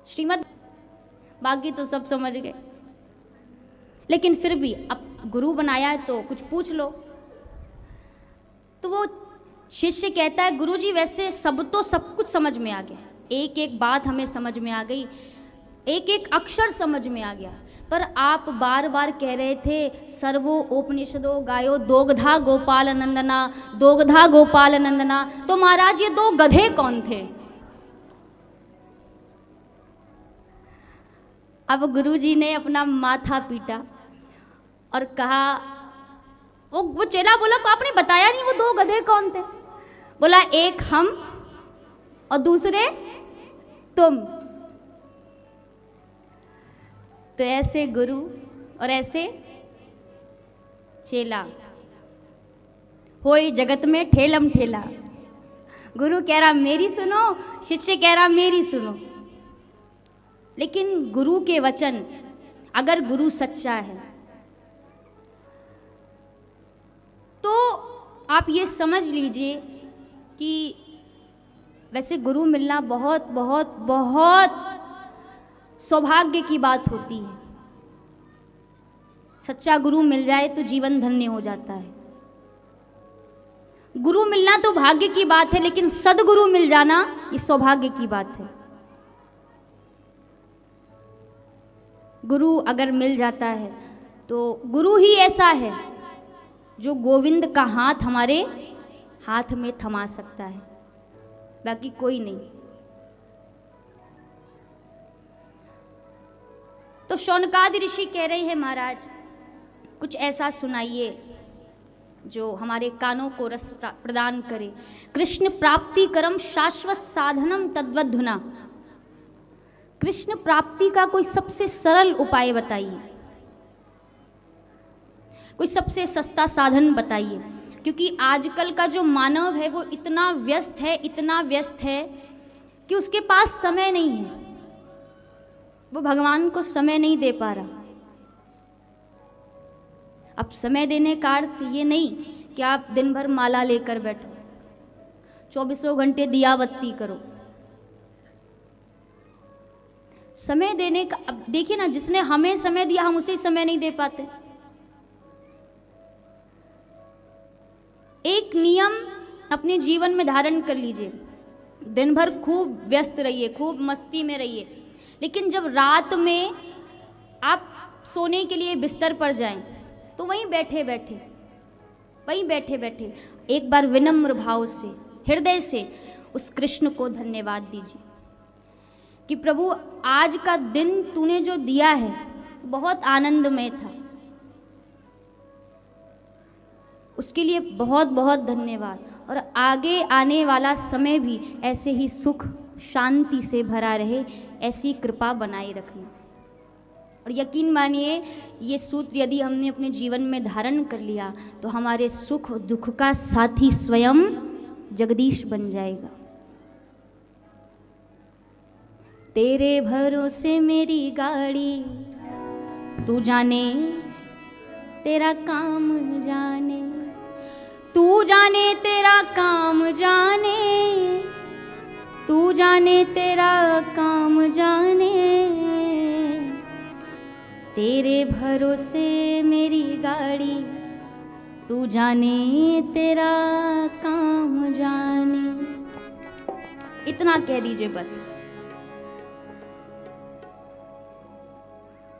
श्रीमद् बाकी तो सब समझ गए, लेकिन फिर भी अब गुरु बनाया है तो कुछ पूछ लो। तो वो शिष्य कहता है गुरुजी वैसे सब कुछ समझ में आ गया, एक एक बात हमें समझ में आ गई, एक एक अक्षर समझ में आ गया, पर आप बार बार कह रहे थे सर्वो उपनिषदो गायो दोग्धा गोपाल नंदना, दोग्धा गोपाल नंदना। तो महाराज ये दो गधे कौन थे? अब गुरुजी ने अपना माथा पीटा और कहा, वो चेला बोला आपने बताया नहीं वो दो गधे कौन थे? बोला एक हम और दूसरे तुम। तो ऐसे गुरु और ऐसे चेला होई जगत में ठेलम ठेला। गुरु कह रहा मेरी सुनो, शिष्य कह रहा मेरी सुनो। लेकिन गुरु के वचन, अगर गुरु सच्चा है तो आप ये समझ लीजिए कि वैसे गुरु मिलना बहुत बहुत बहुत सौभाग्य की बात होती है। सच्चा गुरु मिल जाए तो जीवन धन्य हो जाता है। गुरु मिलना तो भाग्य की बात है, लेकिन सदगुरु मिल जाना ये सौभाग्य की बात है। गुरु अगर मिल जाता है तो गुरु ही ऐसा है जो गोविंद का हाथ हमारे हाथ में थमा सकता है, बाकी कोई नहीं। तो शौनकादि ऋषि कह रहे हैं महाराज कुछ ऐसा सुनाइए जो हमारे कानों को रस प्रदान करे। कृष्ण प्राप्ति करम शाश्वत साधनम तद्वधुना। कृष्ण प्राप्ति का कोई सबसे सरल उपाय बताइए, कोई सबसे सस्ता साधन बताइए, क्योंकि आजकल का जो मानव है वो इतना व्यस्त है, इतना व्यस्त है कि उसके पास समय नहीं है, वो भगवान को समय नहीं दे पा रहा। अब समय देने का अर्थ ये नहीं कि आप दिन भर माला लेकर बैठो, 24 घंटे दिया बत्ती करो। समय देने का, अब देखिए ना, जिसने हमें समय दिया हम उसे समय नहीं दे पाते। एक नियम अपने जीवन में धारण कर लीजिए, दिन भर खूब व्यस्त रहिए, खूब मस्ती में रहिए, लेकिन जब रात में आप सोने के लिए बिस्तर पर जाएं तो वहीं बैठे बैठे एक बार विनम्र भाव से, हृदय से उस कृष्ण को धन्यवाद दीजिए कि प्रभु आज का दिन तूने जो दिया है बहुत आनंदमय था, उसके लिए बहुत बहुत धन्यवाद, और आगे आने वाला समय भी ऐसे ही सुख शांति से भरा रहे, ऐसी कृपा बनाए रखना। और यकीन मानिए ये सूत्र यदि हमने अपने जीवन में धारण कर लिया तो हमारे सुख दुख का साथी स्वयं जगदीश बन जाएगा। तेरे भरोसे मेरी गाड़ी, तू जाने तेरा काम जाने, तू जाने तेरा काम जाने, तू जाने तेरा काम जाने, तेरे भरोसे मेरी गाड़ी, तू जाने तेरा काम जाने। इतना कह दीजिए बस।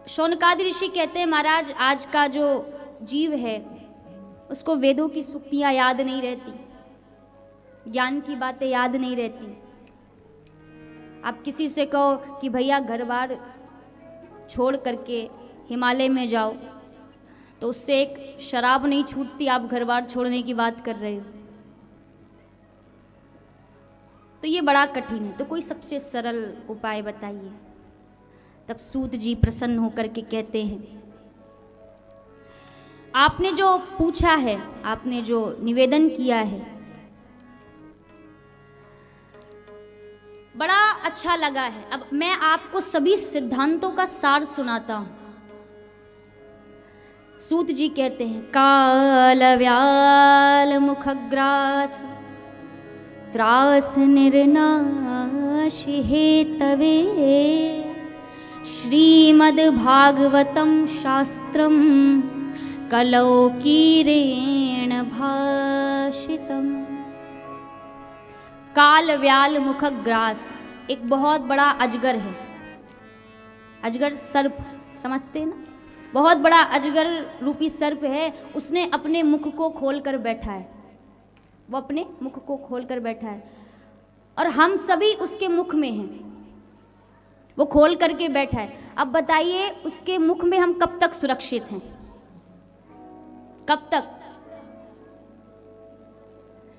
शौनकादि ऋषि कहते हैं महाराज आज का जो जीव है उसको वेदों की सूक्तियां याद नहीं रहती, ज्ञान की बातें याद नहीं रहती। आप किसी से कहो कि भैया घर बार छोड़ करके हिमालय में जाओ तो उससे एक शराब नहीं छूटती, आप घर बार छोड़ने की बात कर रहे हो, तो ये बड़ा कठिन है। तो कोई सबसे सरल उपाय बताइए। तब सूत जी प्रसन्न होकर के कहते हैं आपने जो पूछा है, आपने जो निवेदन किया है बड़ा अच्छा लगा है। अब मैं आपको सभी सिद्धांतों का सार सुनाता हूं। सूत जी कहते हैं काल व्याल मुखग्रास त्रास निर्नायक, हेतवे श्रीमद्भागवतं शास्त्रं कलौकीरेण भाषितम्। काल व्याल मुखग्रास, एक बहुत बड़ा अजगर है। अजगर सर्प समझते हैं ना, बहुत बड़ा अजगर रूपी सर्प है। उसने अपने मुख को खोलकर बैठा है, वो अपने मुख को खोलकर बैठा है और हम सभी उसके मुख में हैं। वो खोल करके बैठा है। अब बताइए उसके मुख में हम कब तक सुरक्षित हैं? कब तक?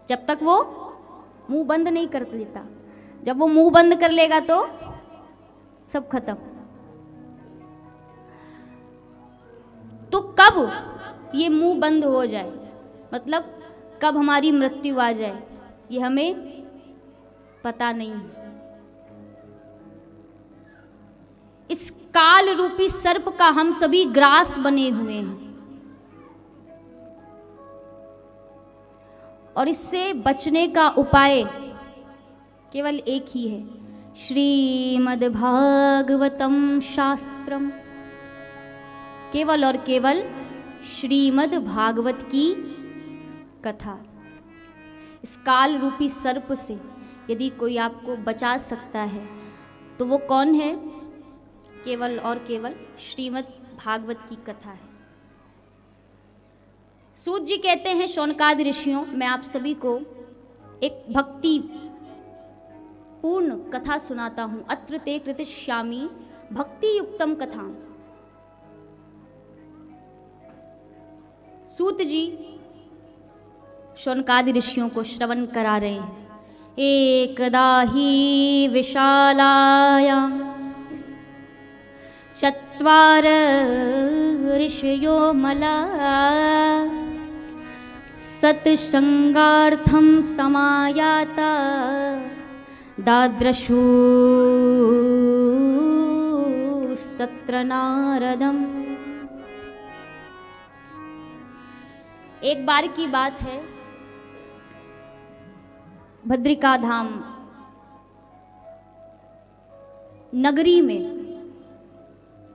जब तक वो मुंह बंद नहीं कर लेता। जब वो मुंह बंद कर लेगा तो सब खत्म। तो कब ये मुंह बंद हो जाए, मतलब कब हमारी मृत्यु आ जाए, ये हमें पता नहीं है। इस काल रूपी सर्प का हम सभी ग्रास बने हुए हैं और इससे बचने का उपाय केवल एक ही है, श्रीमद्भागवतम शास्त्रम। केवल और केवल श्रीमद्भागवत की कथा। इस काल रूपी सर्प से यदि कोई आपको बचा सकता है तो वो कौन है? केवल और केवल श्रीमद्भागवत की कथा है। सूत जी कहते हैं, शौनकादि ऋषियों, मैं आप सभी को एक भक्ति पूर्ण कथा सुनाता हूं। अत्र ते कृतिष्यामि भक्ति युक्तम कथा। सूत जी शौनकादि ऋषियों को श्रवण करा रहे हैं। एकदा ही विशालायां चत्वार ऋषयो मला सत्संगार्थं समायाता दादृशुस्तत्र नारदम्। एक बार की बात है, भद्रिका धाम नगरी में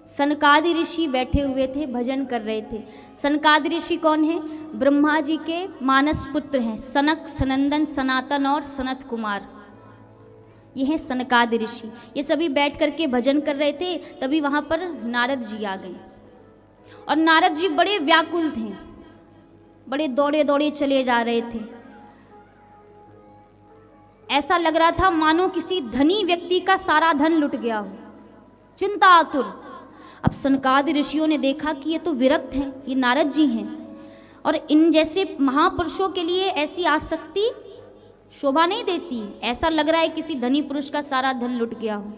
सनकादि ऋषि बैठे हुए थे, भजन कर रहे थे। सनकादि ऋषि कौन है? ब्रह्मा जी के मानस पुत्र हैं, सनक, सनंदन, सनातन और सनत कुमार। ये हैं सनकादि ऋषि। ये सभी बैठ करके भजन कर रहे थे। तभी वहां पर नारद जी आ गए और नारद जी बड़े व्याकुल थे, बड़े दौड़े दौड़े चले जा रहे थे। ऐसा लग रहा था मानो किसी धनी व्यक्ति का सारा धन लुट गया हो, चिंता आतुर। अब सनकादि ऋषियों ने देखा कि ये तो विरक्त हैं, ये नारद जी हैं और इन जैसे महापुरुषों के लिए ऐसी आसक्ति शोभा नहीं देती। ऐसा लग रहा है किसी धनी पुरुष का सारा धन लुट गया हो।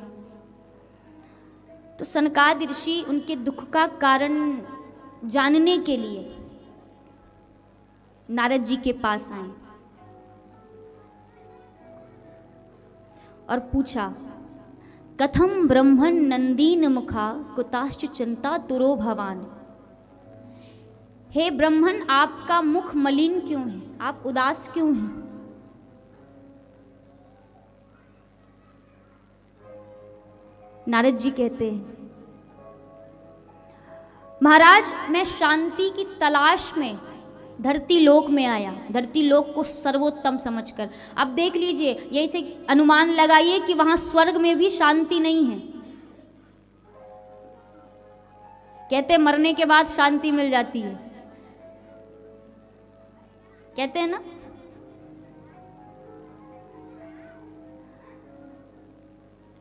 तो सनकादि ऋषि उनके दुख का कारण जानने के लिए नारद जी के पास आए और पूछा, कथम ब्रह्मण नंदीन मुखा कुताश्च चिंता तुरो भवान। हे ब्रह्मण, आपका मुख मलिन क्यों है? आप उदास क्यों हैं? नारद जी कहते हैं, महाराज, मैं शांति की तलाश में धरती लोक में आया, धरती लोक को सर्वोत्तम समझकर। अब देख लीजिए, यही से अनुमान लगाइए कि वहां स्वर्ग में भी शांति नहीं है। कहते मरने के बाद शांति मिल जाती है, कहते हैं ना।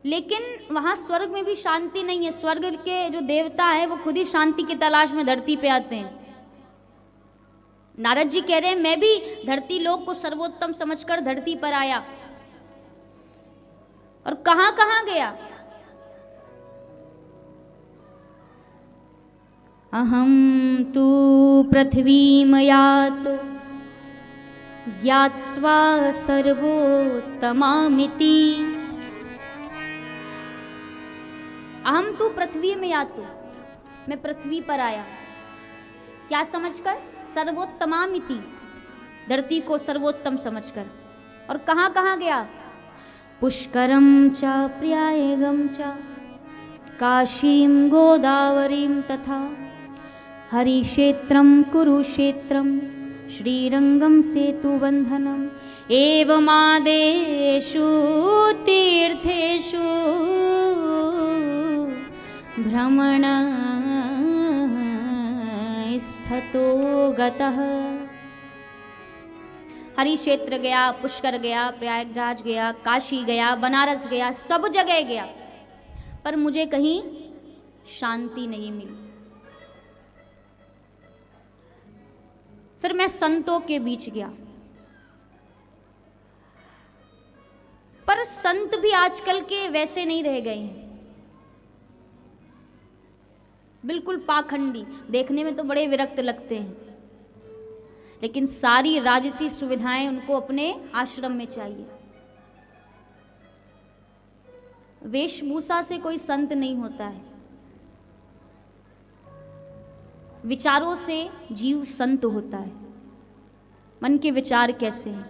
लेकिन वहां स्वर्ग में भी शांति नहीं है। स्वर्ग के जो देवता है वो खुद ही शांति की तलाश में धरती पे आते हैं। नारद जी कह रहे हैं, मैं भी धरती लोक को सर्वोत्तम समझकर धरती पर आया और कहां कहां गया। अहम तु पृथ्वीमयातो ज्ञात्वा सर्वोत्तमामिति। अहम तु पृथ्वी में यातो, मैं पृथ्वी पर आया, क्या समझकर? सर्वोत्तमामिति, धरती को सर्वोत्तम समझकर। और कहाँ कहाँ गया? पुष्करं च प्रयागं च काशीं गोदावरीं तथा हरिक्षेत्रं कुरुक्षेत्रं श्रीरङ्गं सेतुबन्धनम् एवमादेषु तीर्थेषु भ्रमणस्थतो गतः। हरिक्षेत्र गया, पुष्कर गया, प्रयागराज गया, काशी गया, बनारस गया, सब जगह गया, पर मुझे कहीं शांति नहीं मिली। फिर मैं संतों के बीच गया, पर संत भी आजकल के वैसे नहीं रह गए हैं, बिल्कुल पाखंडी, देखने में तो बड़े विरक्त लगते हैं, लेकिन सारी राजसी सुविधाएं उनको अपने आश्रम में चाहिए। वेशभूषा से कोई संत नहीं होता है, विचारों से जीव संत होता है। मन के विचार कैसे हैं?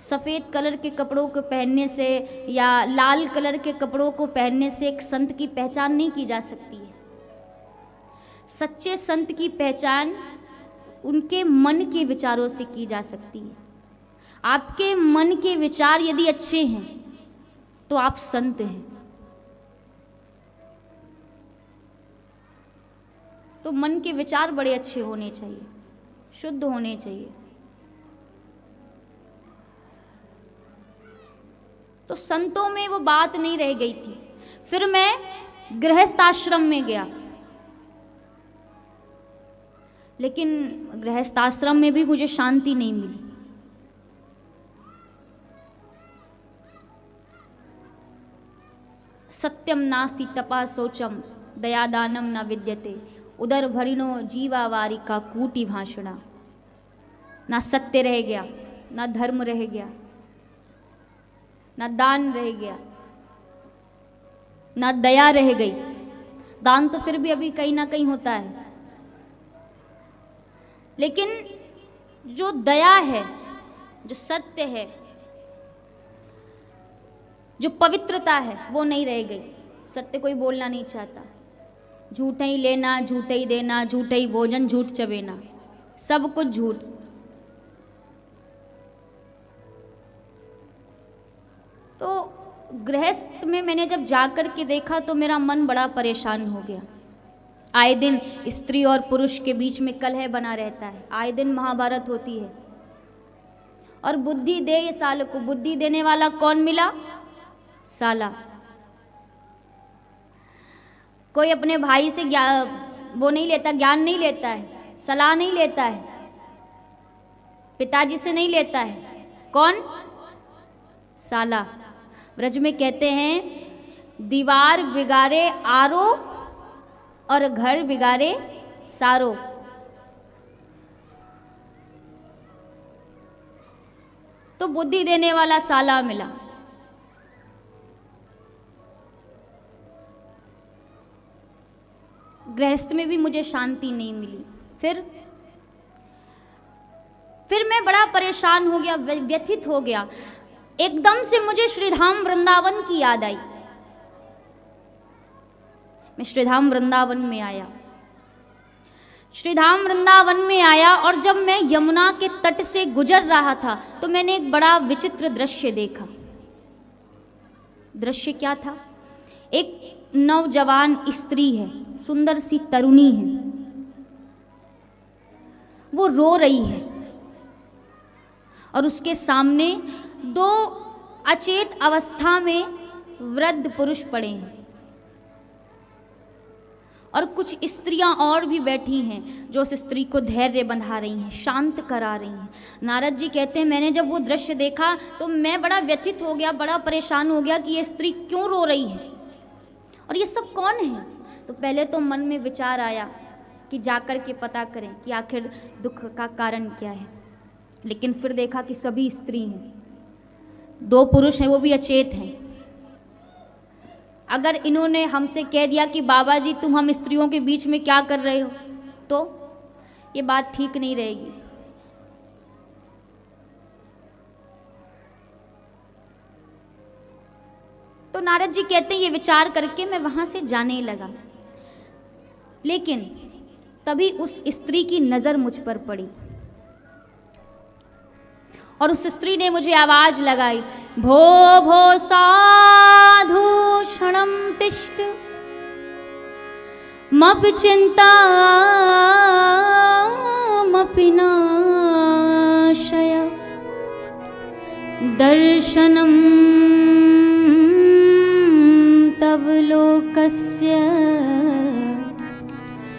सफ़ेद कलर के कपड़ों को पहनने से या लाल कलर के कपड़ों को पहनने से एक संत की पहचान नहीं की जा सकती है। सच्चे संत की पहचान उनके मन के विचारों से की जा सकती है। आपके मन के विचार यदि अच्छे हैं तो आप संत हैं। तो मन के विचार बड़े अच्छे होने चाहिए, शुद्ध होने चाहिए। तो संतों में वो बात नहीं रह गई थी। फिर मैं गृहस्थ आश्रम में गया, लेकिन गृहस्थ आश्रम में भी मुझे शांति नहीं मिली। सत्यम नास्ति तपा शौचम दयादानम न विद्यते उदर भरिणो जीवावारी का कूटी भाषणा। ना सत्य रह गया, ना धर्म रह गया, ना दान रह गया, ना दया रह गई। दान तो फिर भी अभी कहीं ना कहीं होता है, लेकिन जो दया है, जो सत्य है, जो पवित्रता है, वो नहीं रह गई। सत्य कोई बोलना नहीं चाहता। झूठ ही लेना, झूठ ही देना, झूठ ही भोजन, झूठ चबेना, सब कुछ झूठ। तो गृहस्थ में मैंने जब जाकर के देखा तो मेरा मन बड़ा परेशान हो गया। आए दिन स्त्री और पुरुष के बीच में कलह बना रहता है, आए दिन महाभारत होती है। और बुद्धि दे ये साल को, बुद्धि देने वाला कौन मिला? साला। कोई अपने भाई से वो नहीं लेता, ज्ञान नहीं लेता है, सलाह नहीं लेता है, पिताजी से नहीं लेता है। कौन? साला। ब्रज में कहते हैं दीवार बिगाड़े आरो और घर बिगाड़े सारो। तो बुद्धि देने वाला साला मिला। गृहस्थ में भी मुझे शांति नहीं मिली। फिर मैं बड़ा परेशान हो गया, व्यथित हो गया। एकदम से मुझे श्रीधाम वृंदावन की याद आई। मैं श्रीधाम वृंदावन में आया। श्रीधाम वृंदावन में आया और जब मैं यमुना के तट से गुजर रहा था तो मैंने एक बड़ा विचित्र दृश्य देखा। दृश्य क्या था? एक नौजवान स्त्री है, सुंदर सी तरुणी है, वो रो रही है और उसके सामने दो अचेत अवस्था में वृद्ध पुरुष पड़े हैं और कुछ स्त्रियां और भी बैठी हैं जो उस स्त्री को धैर्य बंधा रही हैं, शांत करा रही हैं। नारद जी कहते हैं मैंने जब वो दृश्य देखा तो मैं बड़ा व्यथित हो गया, बड़ा परेशान हो गया कि ये स्त्री क्यों रो रही है और ये सब कौन है। तो पहले तो मन में विचार आया कि जाकर के पता करें कि आखिर दुख का कारण क्या है, लेकिन फिर देखा कि सभी स्त्री हैं, दो पुरुष हैं, वो भी अचेत हैं। अगर इन्होंने हमसे कह दिया कि बाबा जी तुम हम स्त्रियों के बीच में क्या कर रहे हो, तो ये बात ठीक नहीं रहेगी। तो नारद जी कहते हैं ये विचार करके मैं वहां से जाने लगा, लेकिन तभी उस स्त्री की नजर मुझ पर पड़ी और उस स्त्री ने मुझे आवाज लगाई, भो भो साधु क्षणं तिष्ठ मपि चिन्तामपि नाशय दर्शनं तव लोकस्य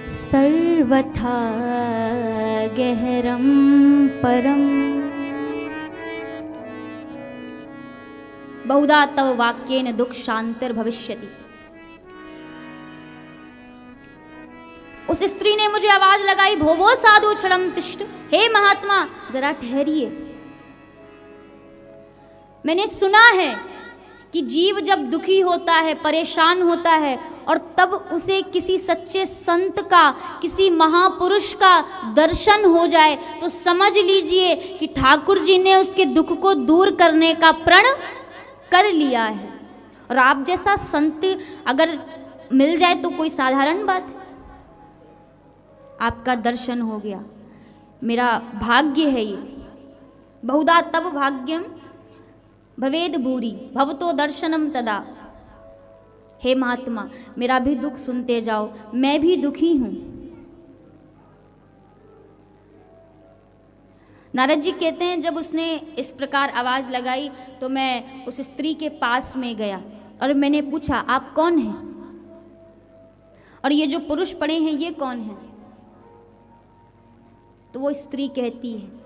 सर्वथा गहरं परम् बहुधा तव वाक्येन दुख शांतिर्भविष्यति। उस स्त्री ने मुझे आवाज लगाई, भोवो साधु क्षणं तिष्ठ, हे महात्मा जरा ठहरिए। मैंने सुना है कि जीव जब दुखी होता है, परेशान होता है और तब उसे किसी सच्चे संत का, किसी महापुरुष का दर्शन हो जाए तो समझ लीजिए कि ठाकुर जी ने उसके दुख को दूर करने का प्रण कर लिया है। और आप जैसा संत अगर मिल जाए तो कोई साधारण बात है। आपका दर्शन हो गया, मेरा भाग्य है ये। बहुधा तब भाग्यम भवेद भूरी भवतो दर्शनम तदा। हे महात्मा मेरा भी दुख सुनते जाओ, मैं भी दुखी हूं। नारद जी कहते हैं जब उसने इस प्रकार आवाज लगाई तो मैं उस स्त्री के पास में गया और मैंने पूछा, आप कौन हैं और ये जो पुरुष पड़े हैं ये कौन हैं? तो वो स्त्री कहती है,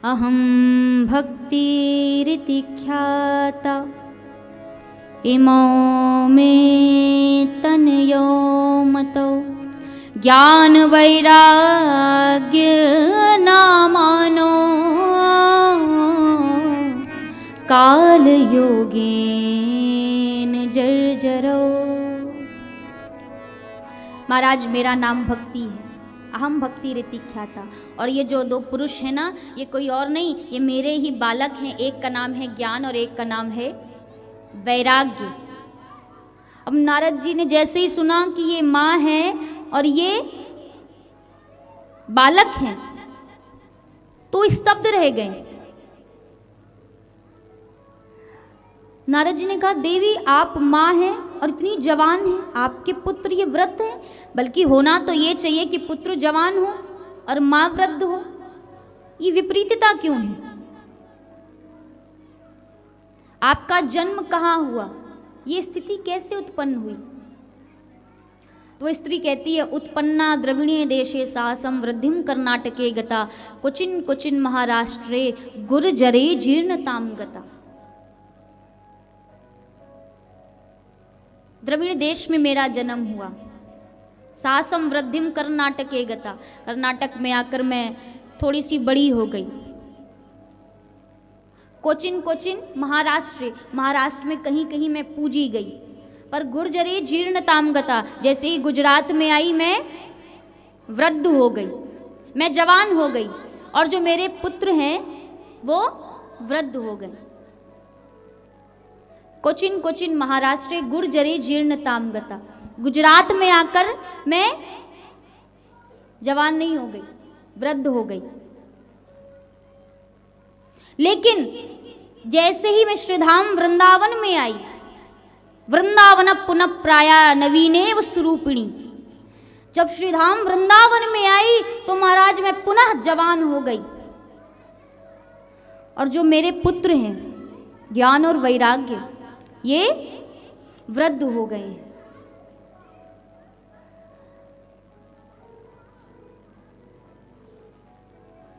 अहम भक्तिरिति ख्याता इमो मे तनयो मतो ज्ञान वैराग्य नामानो काल योगेन जर्जरो। महाराज मेरा नाम भक्ति है, अहम भक्ति रीति ख्याता। और ये जो दो पुरुष हैं ना, ये कोई और नहीं, ये मेरे ही बालक हैं। एक का नाम है ज्ञान और एक का नाम है वैराग्य। अब नारद जी ने जैसे ही सुना कि ये माँ है और ये बालक हैं तो स्तब्ध रह गए। नारद जी ने कहा, देवी आप माँ हैं और इतनी जवान हैं, आपके पुत्र ये वृद्ध हैं, बल्कि होना तो ये चाहिए कि पुत्र जवान हो और माँ वृद्ध हो। ये विपरीतता क्यों है? आपका जन्म कहाँ हुआ? ये स्थिति कैसे उत्पन्न हुई? तो स्त्री कहती है, उत्पन्ना द्रविणे देशे साहसम वृद्धिम कर्नाटके गता क्वचिन क्वचिन महाराष्ट्रे गुर्जरे जीर्णताम गता। द्रविड़ देश में मेरा जन्म हुआ, साहसम वृद्धिम कर्नाटके गता, कर्नाटक में आकर मैं थोड़ी सी बड़ी हो गई। कोचिन कोचिन महाराष्ट्र, महाराष्ट्र में कहीं कहीं मैं पूजी गई। पर गुर्जरे जीर्णताम गता, जैसे ही गुजरात में आई मैं वृद्ध हो गई, मैं जवान हो गई और जो मेरे पुत्र हैं वो वृद्ध हो गए। कोचिन कोचिन महाराष्ट्र गुर्जरे जीर्णताम गता, गुजरात में आकर मैं जवान नहीं हो गई, वृद्ध हो गई। लेकिन जैसे ही मैं श्रीधाम वृंदावन में आई, वृंदावन पुनः प्राया नवीनेव स्वरूपिणी, जब श्रीधाम वृंदावन में आई तो महाराज मैं पुनः जवान हो गई और जो मेरे पुत्र हैं ज्ञान और वैराग्य ये वृद्ध हो गए हैं।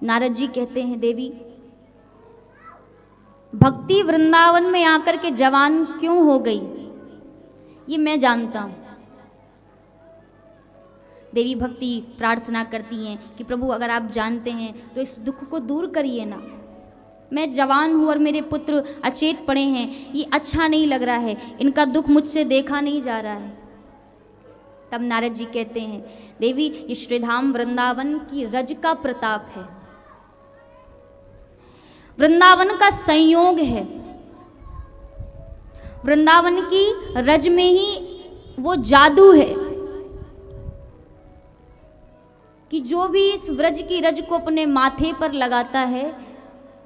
नारद जी कहते हैं, देवी भक्ति वृंदावन में आकर के जवान क्यों हो गई ये मैं जानता हूं। देवी भक्ति प्रार्थना करती हैं कि प्रभु अगर आप जानते हैं तो इस दुख को दूर करिए ना। मैं जवान हूँ और मेरे पुत्र अचेत पड़े हैं, ये अच्छा नहीं लग रहा है, इनका दुख मुझसे देखा नहीं जा रहा है। तब नारद जी कहते हैं, देवी ये श्रीधाम वृंदावन की रज का प्रताप है, वृंदावन का संयोग है। वृंदावन की रज में ही वो जादू है कि जो भी इस व्रज की रज को अपने माथे पर लगाता है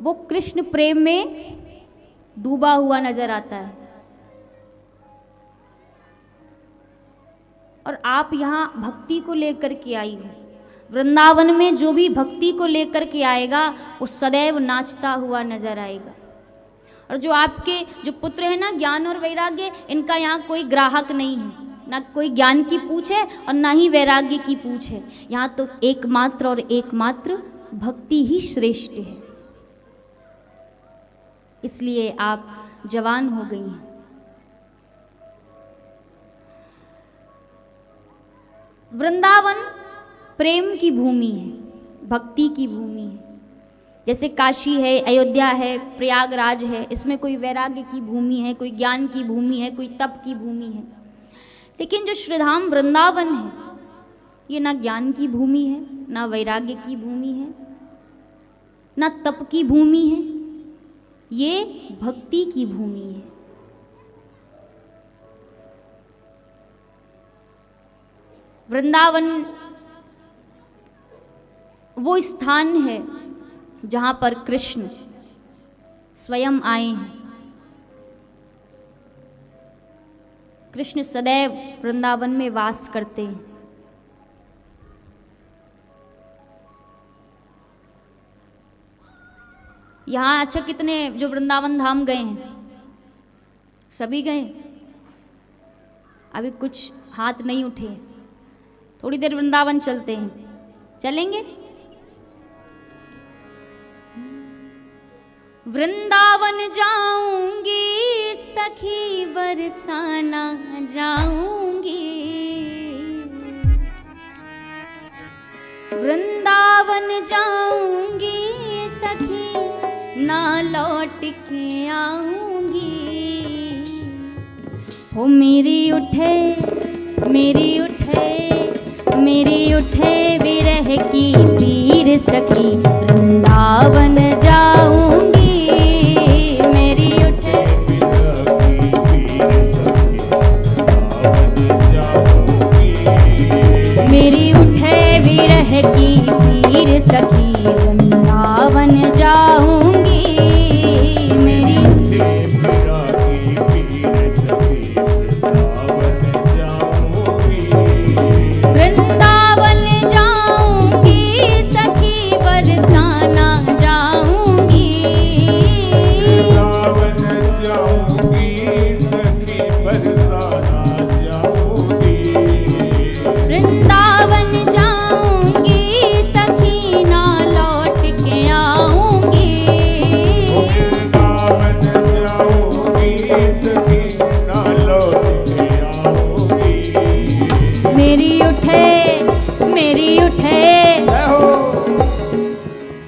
वो कृष्ण प्रेम में डूबा हुआ नजर आता है। और आप यहाँ भक्ति को लेकर के आई हो। वृंदावन में जो भी भक्ति को लेकर के आएगा वो सदैव नाचता हुआ नजर आएगा। और जो आपके जो पुत्र है ना, ज्ञान और वैराग्य, इनका यहाँ कोई ग्राहक नहीं है, ना कोई ज्ञान की पूछ है और ना ही वैराग्य की पूछ है। यहाँ तो एकमात्र और एकमात्र भक्ति ही श्रेष्ठ है। इसलिए आप जवान हो गई हैं। वृंदावन प्रेम की भूमि है, भक्ति की भूमि है। जैसे काशी है, अयोध्या है, प्रयागराज है, इसमें कोई वैराग्य की भूमि है, कोई ज्ञान की भूमि है, कोई तप की भूमि है। लेकिन जो श्रीधाम वृंदावन है ये ना ज्ञान की भूमि है, ना वैराग्य की भूमि है, ना तप की भूमि है, ये भक्ति की भूमि है। वृंदावन वो स्थान है जहाँ पर कृष्ण स्वयं आए हैं। कृष्ण सदैव वृंदावन में वास करते हैं। यहाँ अच्छा कितने जो वृंदावन धाम गए हैं? सभी गए? अभी कुछ हाथ नहीं उठे। थोड़ी देर वृंदावन चलते हैं, चलेंगे? वृंदावन जाऊंगी सखी बरसाना जाऊंगी, वृंदावन जाऊंगी सखी ना लौट के आऊंगी। हो मेरी उठे मेरी उठे मेरी उठे विरह की पीर सखी वृंदावन जाऊंगी। मेरी उठे मेरी उठे विरह की पीर सखी वृंदावन जाऊंगी। मेरी वृंदावन जाऊंगी सखी बरसाना जाऊंगी। वृंदावन जाऊंगी सखी बरसाना जाऊंगी। वृंदावन जाऊंगी सखी ना लौट के आऊंगी। वृंदावन जाऊंगी सखी ना लौट के आऊंगी। मेरी उठे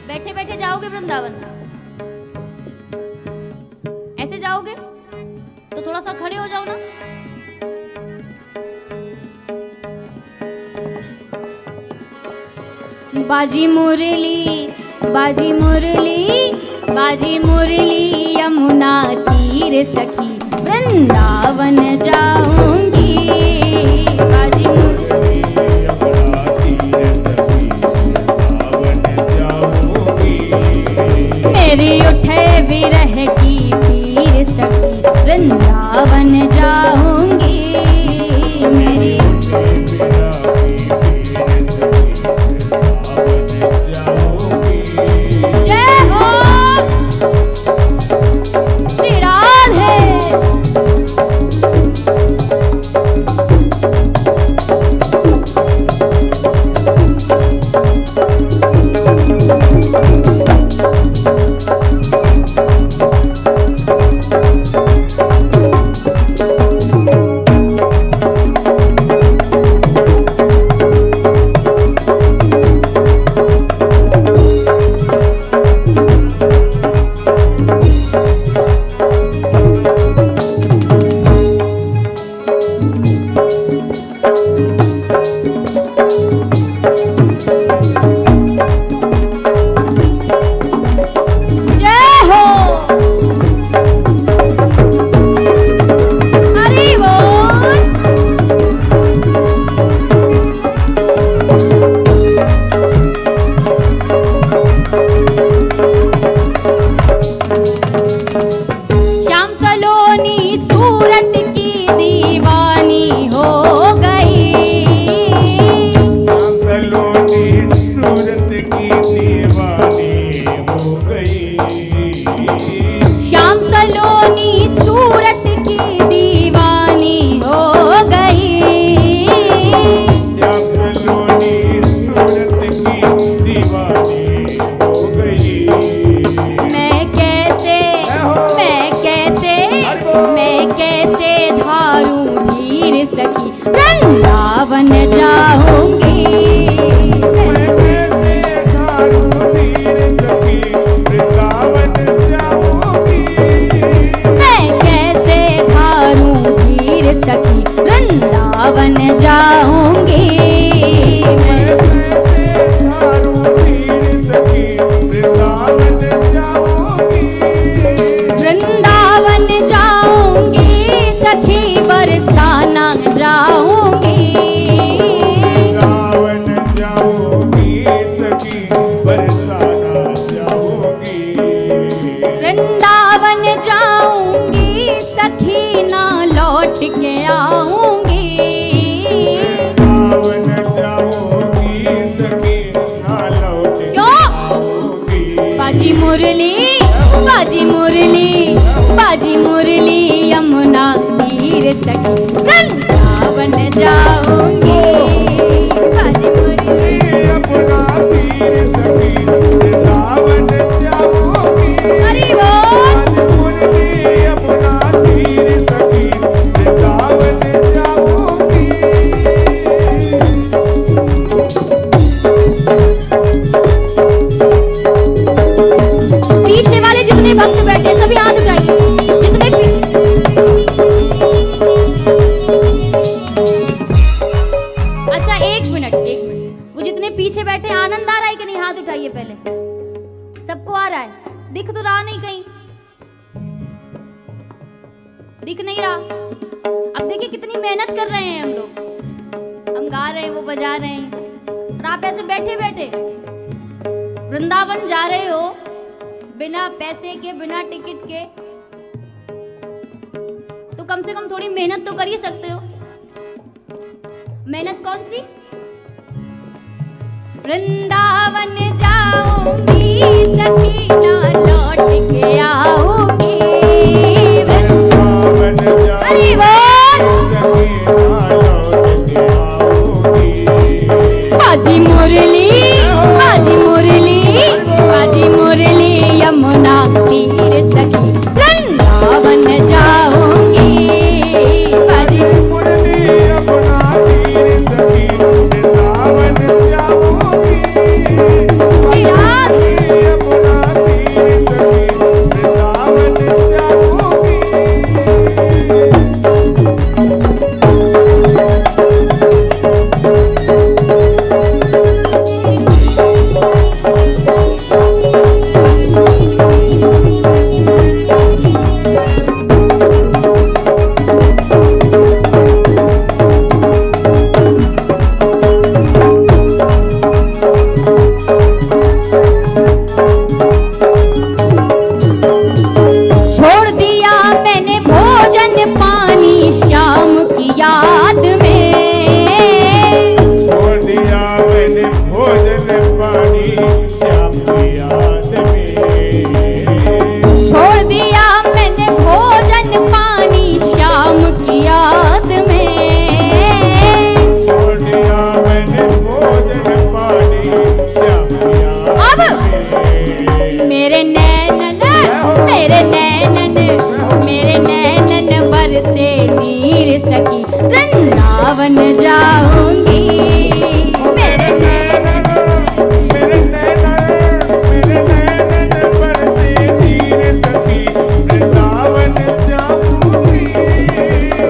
बैठे बैठे जाओगे वृंदावन? ऐसे जाओगे तो थोड़ा सा खड़े हो जाओ ना। बाजी मुरली बाजी मुरली बाजी मुरली यमुना तीर सखी वृंदावन जाऊंगी। बाजी मुरली मेरी उठे विरह की पीर सखी वृंदावन जाऊंगी। मेरी जय हो श्री राधे। सखी वृंदावन जाऊंगी। मैं कैसे धारूं धीर सखी वृंदावन जाऊंगी। वृंदावन जाऊंगी सखी बरसाना जाऊंगी। वृंदावन जाऊंगी सखी बरसाना जाऊंगी। वृंदावन जाऊंगी सखी ना लौट के आऊंगी। वृंदावन जाऊंगी सखी ना लौट के आऊंगी। बाजी मुरली बाजी मुरली बाजी मुरली यमुना तीर सखी वृंदावन जाऊंगी। बाजी मुरली यमुना तीर सखी वृंदावन जाऊंगी। हरि बोल। मुरली यमुना तीर सखी वृंदावन जाऊंगी। पीछे वाले जितने भक्त बैठे सभी हाथ उठाइए। जितने अच्छा एक मिनट वो जितने पीछे बैठे आनंद आ रहा है कि नहीं? हाथ उठाइए पहले। सबको आ रहा है? दिख तो रहा नहीं कहीं, दिख नहीं रहा। अब देखिए कितनी मेहनत कर रहे हैं हम लोग। हम गा रहे हैं, वो बजा रहे हैं, और आप ऐसे बैठे बैठे वृंदावन जा रहे हो बिना पैसे के, बिना टिकट के। तो कम से कम थोड़ी मेहनत तो कर ही सकते हो। मेहनत कौन सी? वृंदावन जाऊंगी सखी ना लौट के आऊंगी। वृंदावन हरि बोल। सखी ना लौट के आऊंगी। बाजी मुरली बाजी मुरली बाजी मुरली यमुना तीर सखी वृंदावन जाऊंगी। बाजी मुरली यमुना तीर सखी वृंदावन जाऊंगी। याद यमुना तीर सखी वृंदावन जाऊंगी। छोड़ दिया मैंने भोजन पानी श्याम की याद में। छोड़ दिया मैंने भोजन पानी श्याम की याद में। छोड़ दिया मैंने भोजन पानी श्याम की याद में। छोड़ दिया मैंने भोजन पानी श्याम की याद में। मेरे नैनन बरसे नीर सखी वृंदावन जाऊंगी। मेरे नैनन बरसे नीर सखी वृंदावन जाऊंगी।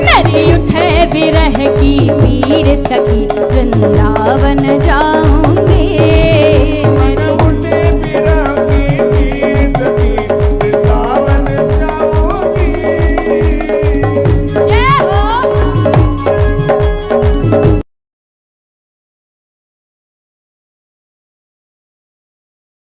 मेरी उठे विरह की पीर सखी वृंदावन जाऊंगी।